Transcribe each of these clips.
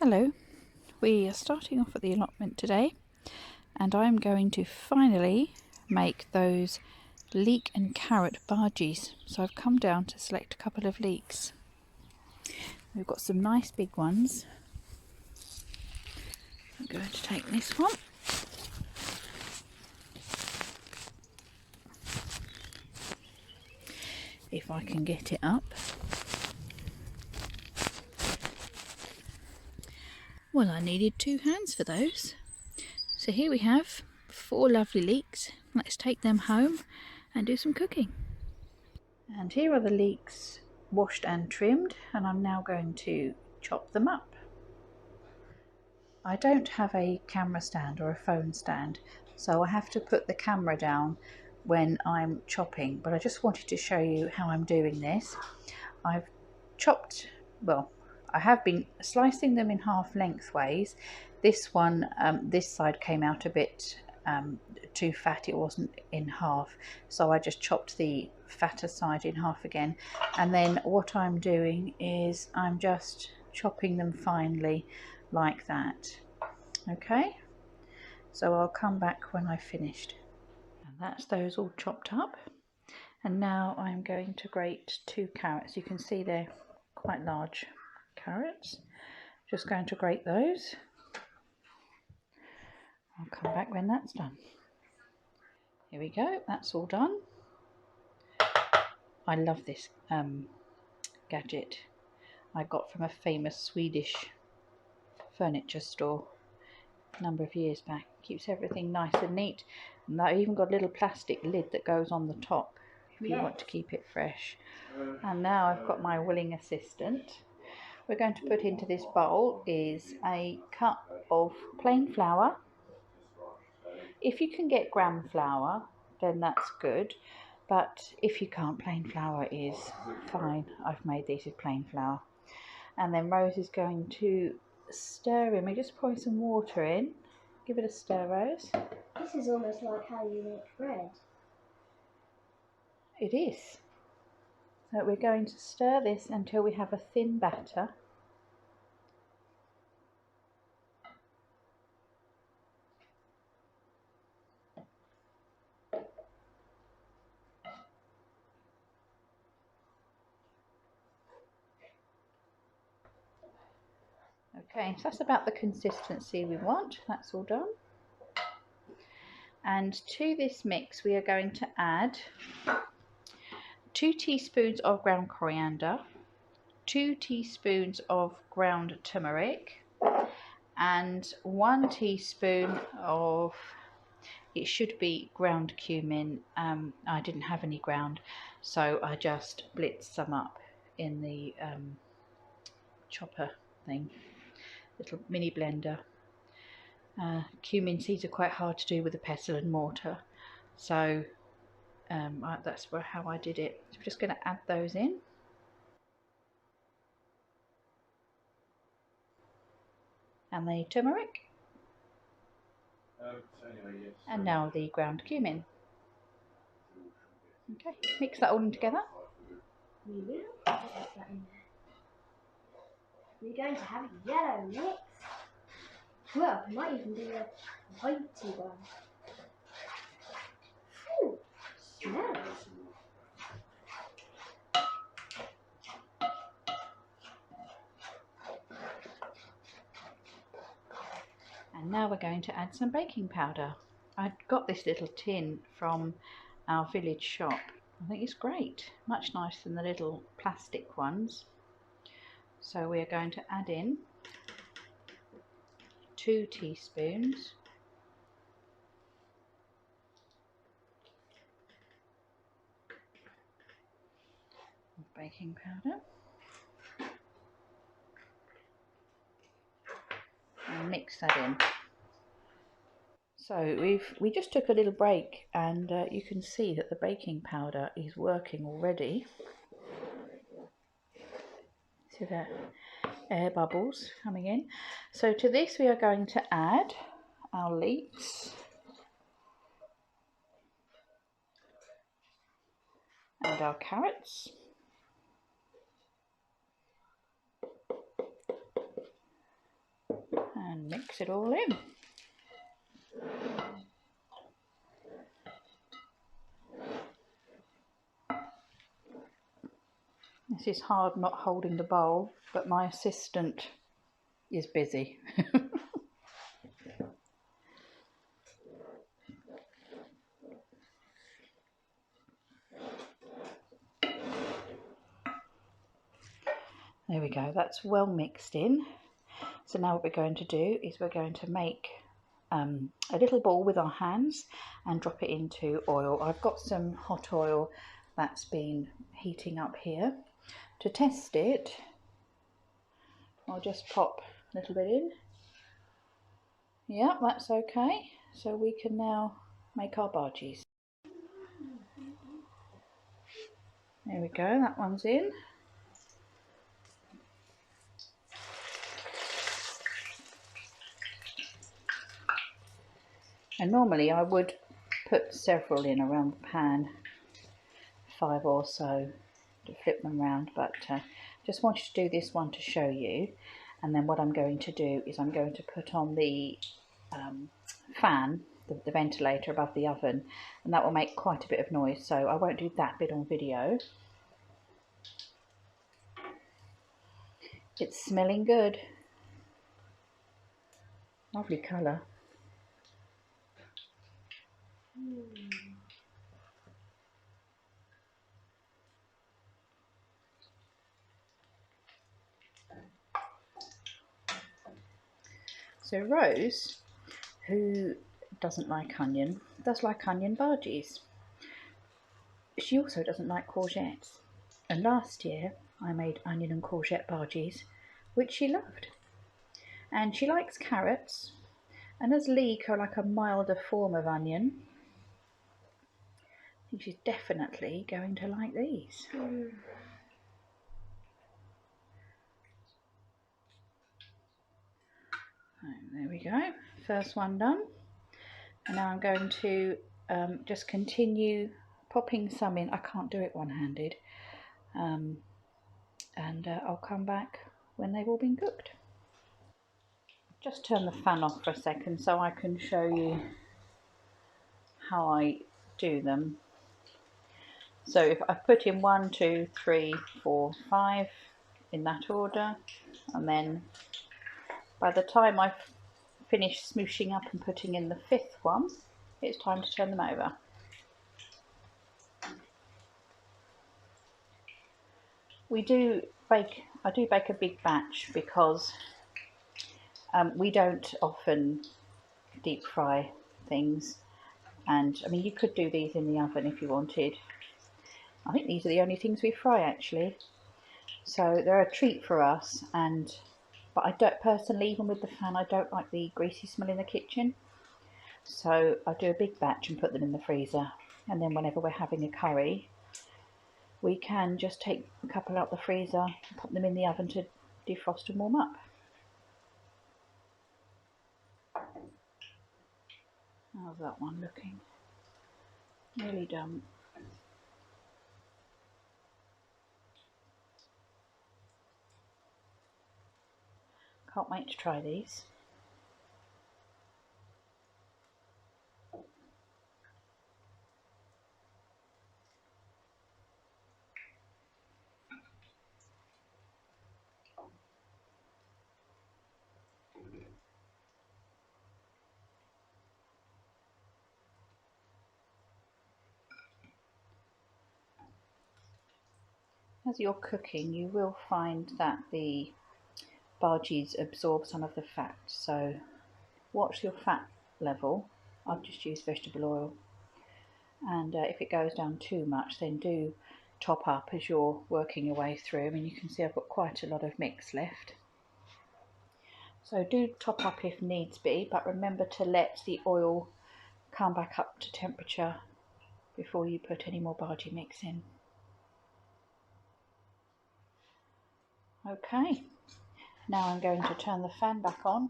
Hello, we are starting off at the allotment today and I'm going to finally make those leek and carrot bhajies. So I've come down to select a couple of leeks. We've got some nice big ones. I'm going to take this one. If I can get it up. Well, I needed 2 hands for those. So here we have 4 lovely leeks. Let's take them home and do some cooking. And here are the leeks washed and trimmed, and I'm now going to chop them up. I don't have a camera stand or a phone stand, so I have to put the camera down when I'm chopping, but I just wanted to show you how I'm doing this. I've chopped, well, I have been slicing them in half lengthways. This one, this side came out a bit too fat, it wasn't in half, so I just chopped the fatter side in half again. And then what I'm doing is I'm just chopping them finely like that. Okay, so I'll come back when I've finished. And that's those all chopped up. And now I'm going to grate 2 carrots. You can see they're quite large carrots. Just going to grate those. I'll come back when that's done. Here we go, that's all done. I love this gadget I got from a famous Swedish furniture store a number of years back. Keeps everything nice and neat, and I even got a little plastic lid that goes on the top if you want to keep it fresh. And now I've got my willing assistant. We're going to put into this bowl is a cup of plain flour. If you can get gram flour, then that's good, but if you can't, plain flour is fine. I've made these with plain flour. And then Rose is going to stir in. We're just pouring some water in. Give it a stir, Rose. This is almost like how you make bread. It is. So we're going to stir this until we have a thin batter. Okay, so that's about the consistency we want. That's all done. And to this mix we are going to add 2 teaspoons of ground coriander, 2 teaspoons of ground turmeric, and 1 teaspoon of, it should be ground cumin. I didn't have any ground, so I just blitzed some up in the chopper thing, little mini blender. Cumin seeds are quite hard to do with a pestle and mortar, so that's how I did it. So I'm just going to add those in. And the turmeric. And now the ground cumin. Okay, mix that all in together. We will put that in there. We're going to have yellow mix. Well, we might even do a whitey one. Ooh, smells. And now we're going to add some baking powder. I got this little tin from our village shop. I think it's great, much nicer than the little plastic ones. So we are going to add in 2 teaspoons of baking powder and mix that in. So we just took a little break, and you can see that the baking powder is working already. See the air bubbles coming in. So to this we are going to add our leeks and our carrots. mix it all in. This is hard not holding the bowl, but my assistant is busy. There we go, that's well mixed in. So now what we're going to do is we're going to make a little ball with our hands and drop it into oil. I've got some hot oil that's been heating up here. To test it, I'll just pop a little bit in. Yeah, that's okay. So we can now make our bhajies. There we go, that one's in. And normally I would put several in around the pan, 5 or so, to flip them around, but just wanted to do this one to show you. And then what I'm going to do is I'm going to put on the fan, the ventilator above the oven, and that will make quite a bit of noise, so I won't do that bit on video. It's smelling good. Lovely colour. So Rose, who doesn't like onion, does like onion bhajies. She also doesn't like courgettes. And last year I made onion and courgette bhajies, which she loved. And she likes carrots, and as leek are like a milder form of onion, I think she's definitely going to like these. There we go, first one done. And now I'm going to just continue popping some in. I can't do it one-handed. And I'll come back when they've all been cooked. Just turn the fan off for a second so I can show you how I do them. So if I put in 1, 2, 3, 4, 5 in that order, and then by the time I've finished smooshing up and putting in the 5th one, it's time to turn them over. I do bake a big batch because we don't often deep fry things, and I mean you could do these in the oven if you wanted. I think these are the only things we fry actually, so they're a treat for us. But I don't personally, even with the fan, I don't like the greasy smell in the kitchen, so I do a big batch and put them in the freezer, and then whenever we're having a curry we can just take a couple out the freezer, pop them in the oven to defrost and warm up. How's that one looking? Nearly done. Can't wait to try these. As you're cooking, you will find that the bhajies absorb some of the fat, so watch your fat level. I've just used vegetable oil, and if it goes down too much then do top up as you're working your way through. I mean, you can see I've got quite a lot of mix left, so do top up if needs be, but remember to let the oil come back up to temperature before you put any more bhaji mix in. Okay, now I'm going to turn the fan back on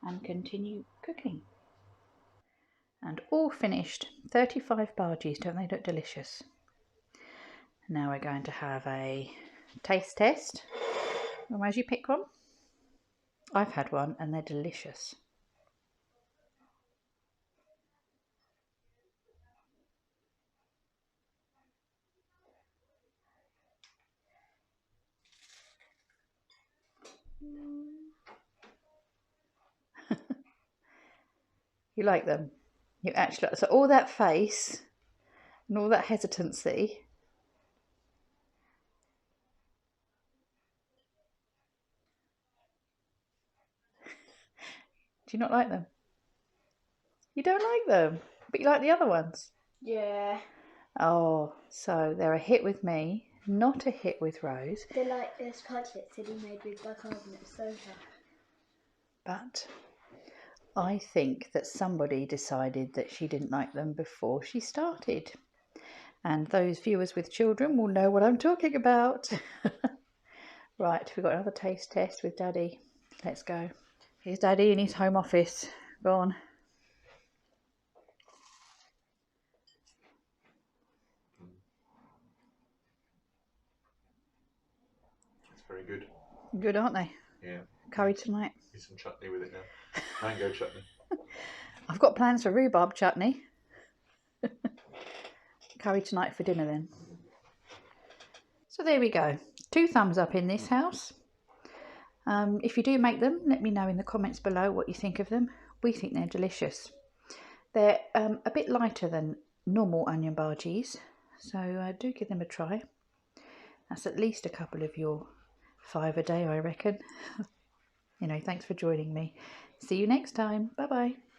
and continue cooking. And all finished. 35 bhajies, don't they look delicious? Now we're going to have a taste test. Where'd you pick one? I've had one and they're delicious. You like them? You actually like, so all that face and all that hesitancy. Do you not like them? You don't like them, but you like the other ones? Yeah. Oh, so they're a hit with me, not a hit with Rose. They're like this cutlets that he made with bicarbonate soda. But I think that somebody decided that she didn't like them before she started. And those viewers with children will know what I'm talking about. Right, we've got another taste test with Daddy. Let's go. Here's Daddy in his home office. Go on. It's very good. Good, aren't they? Yeah. Curry tonight. Need some chutney with it now. Mango chutney. I've got plans for rhubarb chutney. Curry tonight for dinner then. So there we go. 2 thumbs up in this house. If you do make them, let me know in the comments below what you think of them. We think they're delicious. They're a bit lighter than normal onion bhajies, so do give them a try. That's at least a couple of your 5 a day, I reckon. Thanks for joining me. See you next time. Bye bye.